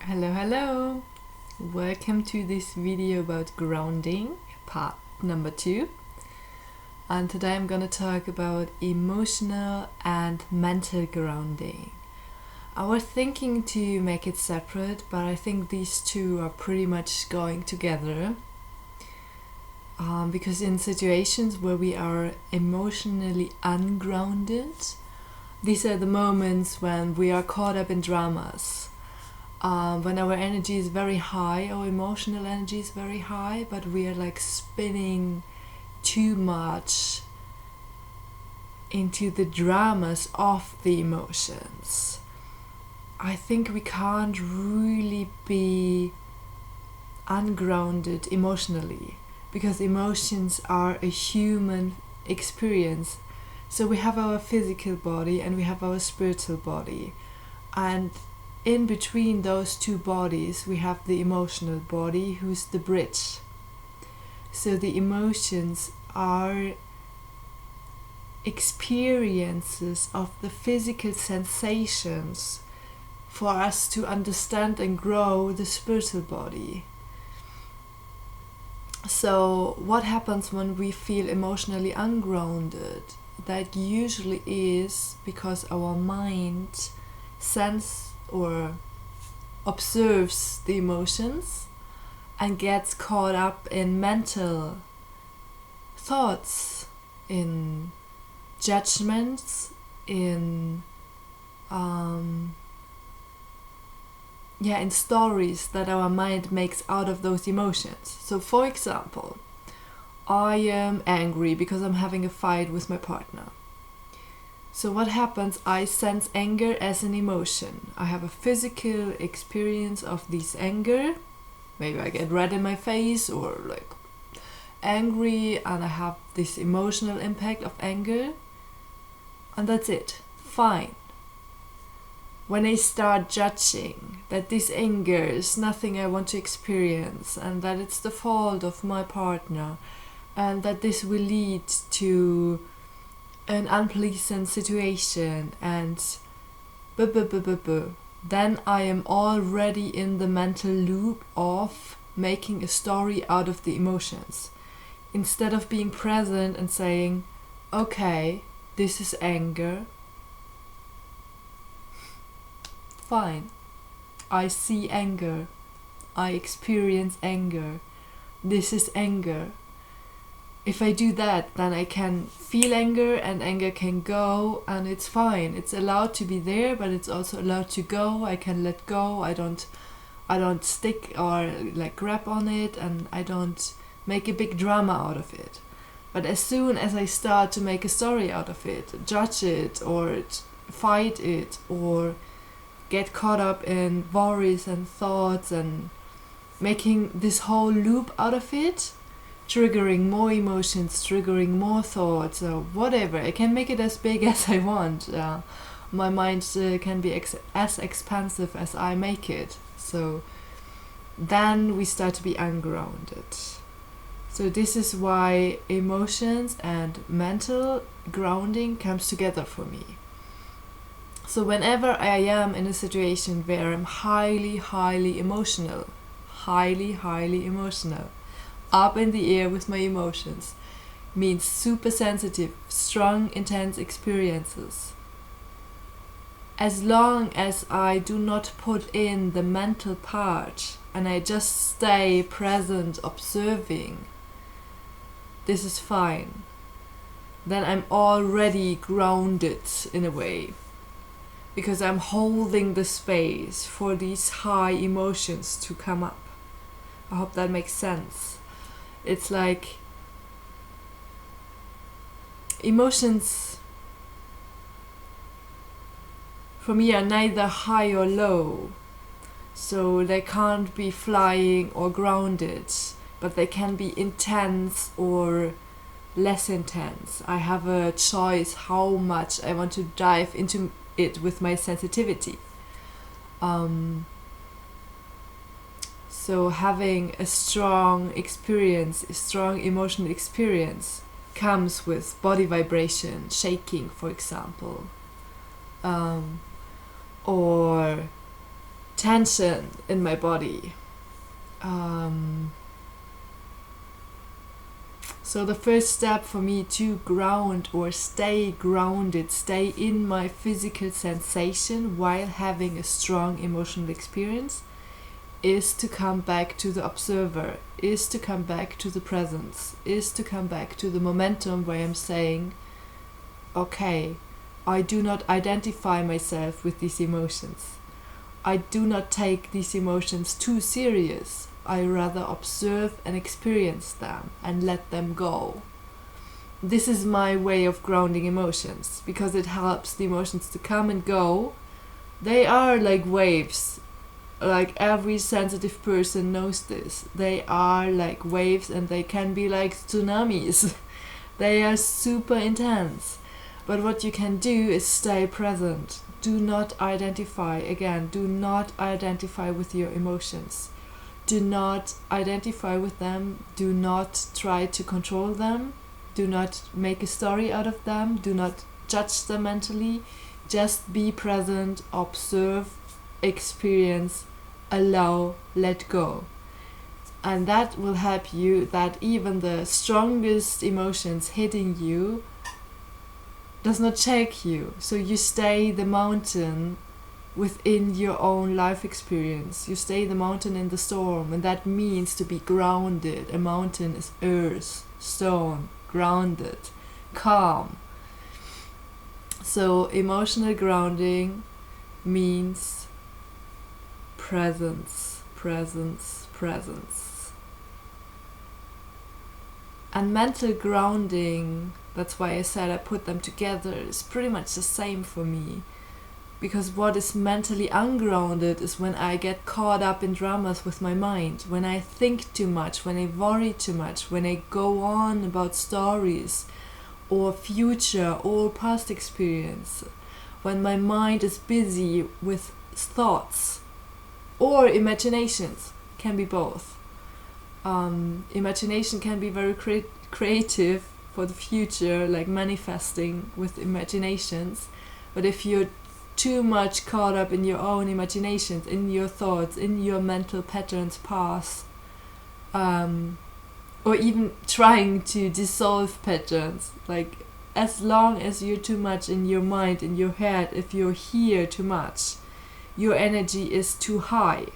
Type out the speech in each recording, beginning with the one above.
Hello! Welcome to this video about grounding, part number 2. And today I'm gonna talk about emotional and mental grounding. I was thinking to make it separate, but I think these two are pretty much going together. Because in situations where we are emotionally ungrounded, these are the moments when we are caught up in dramas. When our energy is very high, our emotional energy is very high, but we are like spinning too much into the dramas of the emotions. I think we can't really be ungrounded emotionally, because emotions are a human experience. So we have our physical body and we have our spiritual body, and in between those two bodies we have the emotional body, who's the bridge. So the emotions are experiences of the physical sensations for us to understand and grow the spiritual body. So what happens when we feel emotionally ungrounded? That usually is because our mind senses or observes the emotions and gets caught up in mental thoughts, in judgments, in stories that our mind makes out of those emotions. So for example, I am angry because I'm having a fight with my partner. So what happens? I sense anger as an emotion. I have a physical experience of this anger. Maybe I get red in my face or like angry, and I have this emotional impact of anger. And that's it. Fine. When I start judging that this anger is nothing I want to experience, and that it's the fault of my partner, and that this will lead to an unpleasant situation, and then I am already in the mental loop of making a story out of the emotions, instead of being present and saying, okay, this is anger. Fine. I see anger. I experience anger. This is anger. If I do that, then I can feel anger, and anger can go, and it's fine. It's allowed to be there, but it's also allowed to go. I can let go. I don't stick or like grab on it, and I don't make a big drama out of it. But as soon as I start to make a story out of it, judge it or fight it, or get caught up in worries and thoughts and making this whole loop out of it, triggering more emotions, triggering more thoughts, or whatever. I can make it as big as I want. My mind can be as expansive as I make it. So then we start to be ungrounded. So this is why emotions and mental grounding comes together for me. So whenever I am in a situation where I'm highly emotional, up in the air with my emotions, means super sensitive, strong, intense experiences. As long as I do not put in the mental part and I just stay present, observing, this is fine. Then I'm already grounded in a way, because I'm holding the space for these high emotions to come up. I hope that makes sense. It's like emotions for me are neither high or low, so they can't be flying or grounded, but they can be intense or less intense. I have a choice how much I want to dive into it with my sensitivity. So having a strong experience, a strong emotional experience, comes with body vibration, shaking, for example, or tension in my body. So the first step for me to ground or stay grounded, stay in my physical sensation while having a strong emotional experience, is to come back to the observer, is to come back to the presence, is to come back to the momentum where I'm saying, okay, I do not identify myself with these emotions. I do not take these emotions too serious. I rather observe and experience them and let them go. This is my way of grounding emotions, because it helps the emotions to come and go. They are like waves. Like every sensitive person knows this. They are like waves, and they can be like tsunamis. They are super intense. But what you can do is stay present. Do not identify, again, do not identify with your emotions. Do not identify with them. Do not try to control them. Do not make a story out of them. Do not judge them mentally. Just be present, observe, experience, allow, let go. And that will help you, that even the strongest emotions hitting you does not shake you. So you stay the mountain within your own life experience. You stay the mountain in the storm, and that means to be grounded. A mountain is earth, stone, grounded, calm. So emotional grounding means presence, presence, presence. And mental grounding, that's why I said I put them together, is pretty much the same for me. Because what is mentally ungrounded is when I get caught up in dramas with my mind, when I think too much, when I worry too much, when I go on about stories or future or past experience, when my mind is busy with thoughts or imaginations. Can be both. Imagination can be very creative for the future, like manifesting with imaginations. But if you're too much caught up in your own imaginations, in your thoughts, in your mental patterns past, or even trying to dissolve patterns, like as long as you're too much in your mind, in your head, if you're here too much, your energy is too high.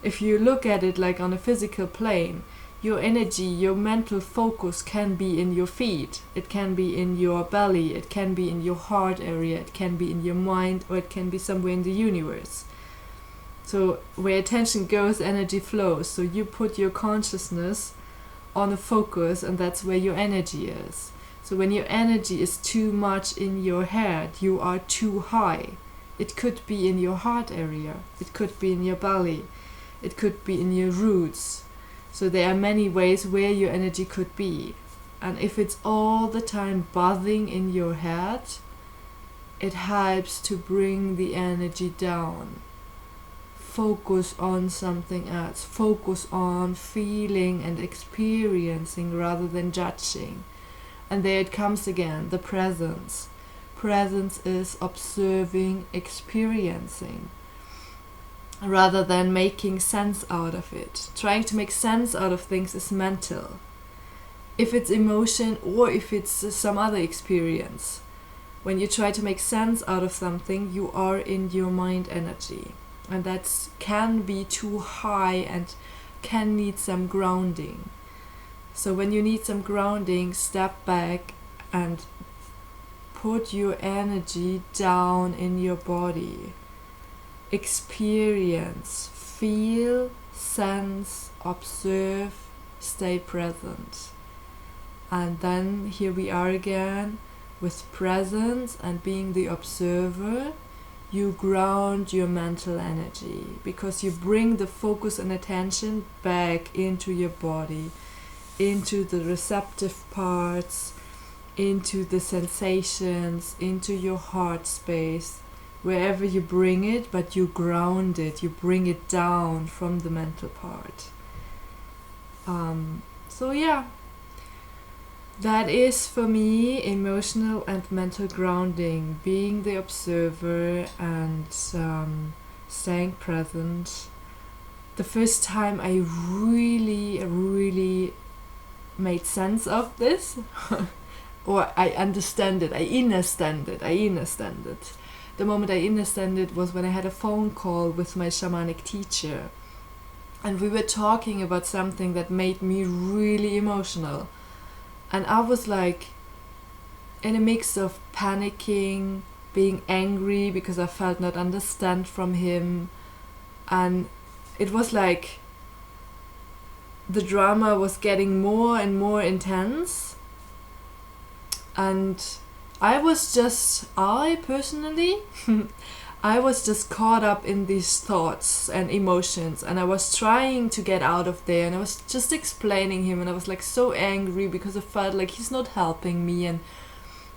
If you look at it like on a physical plane, your energy, your mental focus can be in your feet, it can be in your belly, it can be in your heart area, it can be in your mind, or it can be somewhere in the universe. So where attention goes, energy flows. So you put your consciousness on a focus, and that's where your energy is. So when your energy is too much in your head, you are too high. It could be in your heart area, it could be in your belly, it could be in your roots. So there are many ways where your energy could be. And if it's all the time buzzing in your head, it helps to bring the energy down. Focus on something else. Focus on feeling and experiencing rather than judging. And there it comes again, the presence. Presence is observing, experiencing, rather than making sense out of it. Trying to make sense out of things is mental. If it's emotion or if it's some other experience, when you try to make sense out of something, you are in your mind energy. And that can be too high and can need some grounding. So when you need some grounding, step back and put your energy down in your body. Experience, feel, sense, observe, stay present. And then here we are again with presence and being the observer. You ground your mental energy because you bring the focus and attention back into your body, into the receptive parts, into the sensations, into your heart space, wherever you bring it, but you ground it, you bring it down from the mental part. So yeah, that is for me emotional and mental grounding, being the observer and staying present. The first time I really made sense of this, or I understand it, I understand it. The moment I understand it was when I had a phone call with my shamanic teacher, and we were talking about something that made me really emotional, and I was like in a mix of panicking, being angry because I felt not understand from him, and it was like the drama was getting more and more intense, and I personally I was just caught up in these thoughts and emotions, and I was trying to get out of there, and I was just explaining him, and I was like so angry because I felt like he's not helping me, and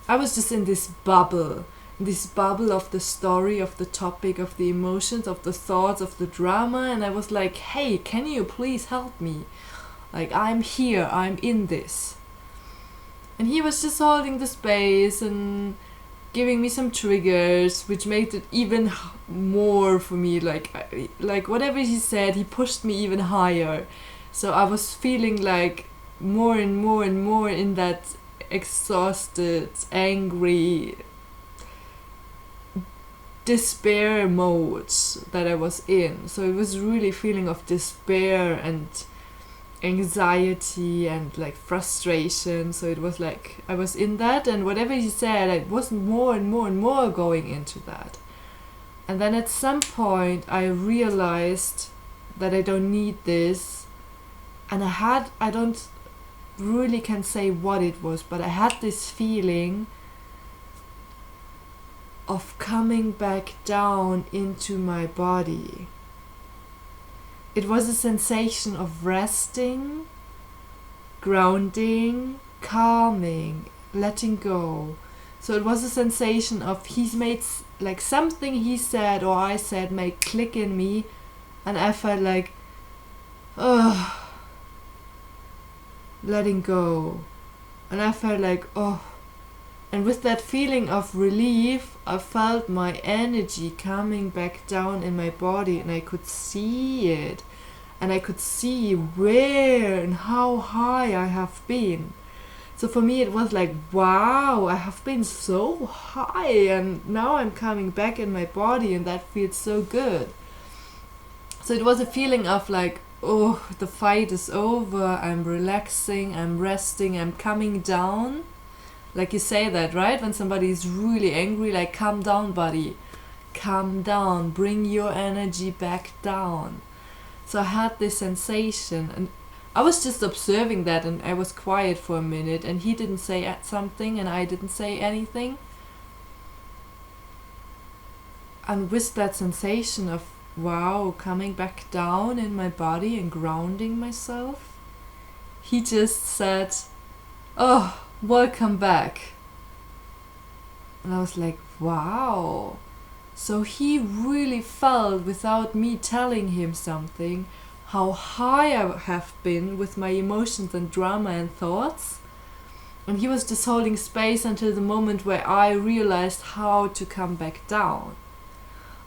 I was just in this bubble of the story, of the topic, of the emotions, of the thoughts, of the drama, and I was like, hey, can you please help me? Like, I'm here, I'm in this. And he was just holding the space and giving me some triggers, which made it even more for me, like whatever he said, he pushed me even higher. So I was feeling like more and more and more in that exhausted, angry, despair mode that I was in. So it was really a feeling of despair and anxiety and like frustration. So it was like I was in that, and whatever he said, I was more and more and more going into that. And then at some point I realized that I don't need this, and I don't really can say what it was, but I had this feeling of coming back down into my body. It was a sensation of resting, grounding, calming, letting go. So it was a sensation of he's made like something he said or I said made click in me, and I felt like, letting go. And I felt like, and with that feeling of relief, I felt my energy coming back down in my body, and I could see it. And I could see where and how high I have been. So for me it was like, wow, I have been so high, and now I'm coming back in my body, and that feels so good. So it was a feeling of like, the fight is over, I'm relaxing, I'm resting, I'm coming down. Like you say that, right? When somebody is really angry, like, calm down, buddy. Calm down, bring your energy back down. So I had this sensation, and I was just observing that, and I was quiet for a minute, and he didn't say something, and I didn't say anything. And with that sensation of, wow, coming back down in my body and grounding myself, he just said, welcome back. And I was like, wow. So he really felt, without me telling him something, how high I have been with my emotions and drama and thoughts. And he was just holding space until the moment where I realized how to come back down.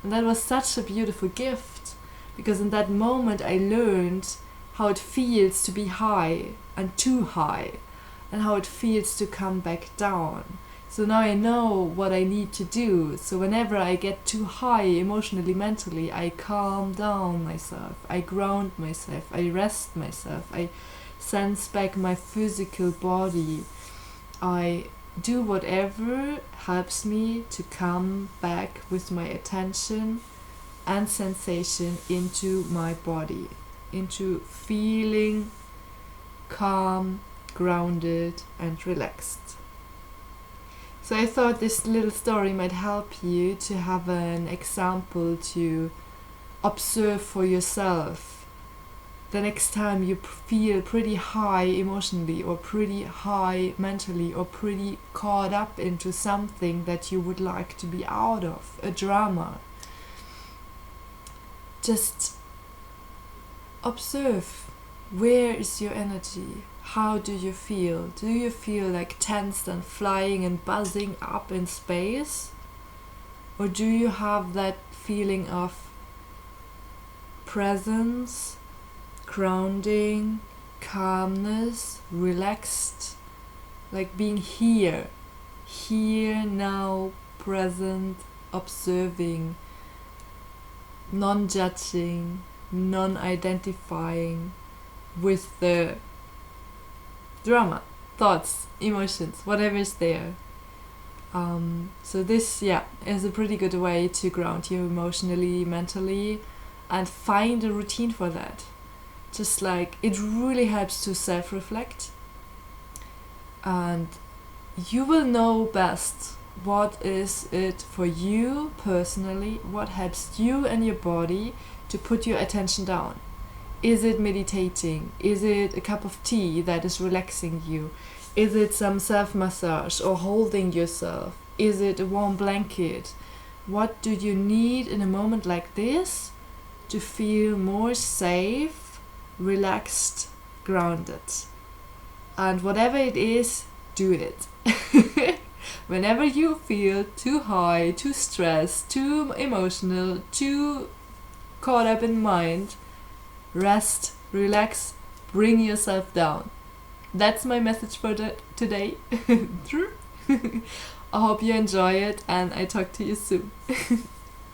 And that was such a beautiful gift, because in that moment I learned how it feels to be high and too high, and how it feels to come back down. So now I know what I need to do. So whenever I get too high emotionally, mentally, I calm down myself, I ground myself, I rest myself, I sense back my physical body. I do whatever helps me to come back with my attention and sensation into my body, into feeling calm, grounded and relaxed. So I thought this little story might help you to have an example to observe for yourself. The next time you feel pretty high emotionally, or pretty high mentally, or pretty caught up into something that you would like to be out of, a drama, just observe, where is your energy? How do you feel? Do you feel like tensed and flying and buzzing up in space? Or do you have that feeling of presence, grounding, calmness, relaxed, like being here, now, present, observing, non-judging, non-identifying with the drama, thoughts, emotions, whatever is there. So this, is a pretty good way to ground you emotionally, mentally, and find a routine for that. Just like, it really helps to self-reflect, and you will know best what is it for you personally, what helps you and your body to put your attention down. Is it meditating? Is it a cup of tea that is relaxing you? Is it some self-massage or holding yourself? Is it a warm blanket? What do you need in a moment like this to feel more safe, relaxed, grounded? And whatever it is, do it. Whenever you feel too high, too stressed, too emotional, too caught up in mind, rest, relax, bring yourself down. That's my message for today. I hope you enjoy it, and I talk to you soon.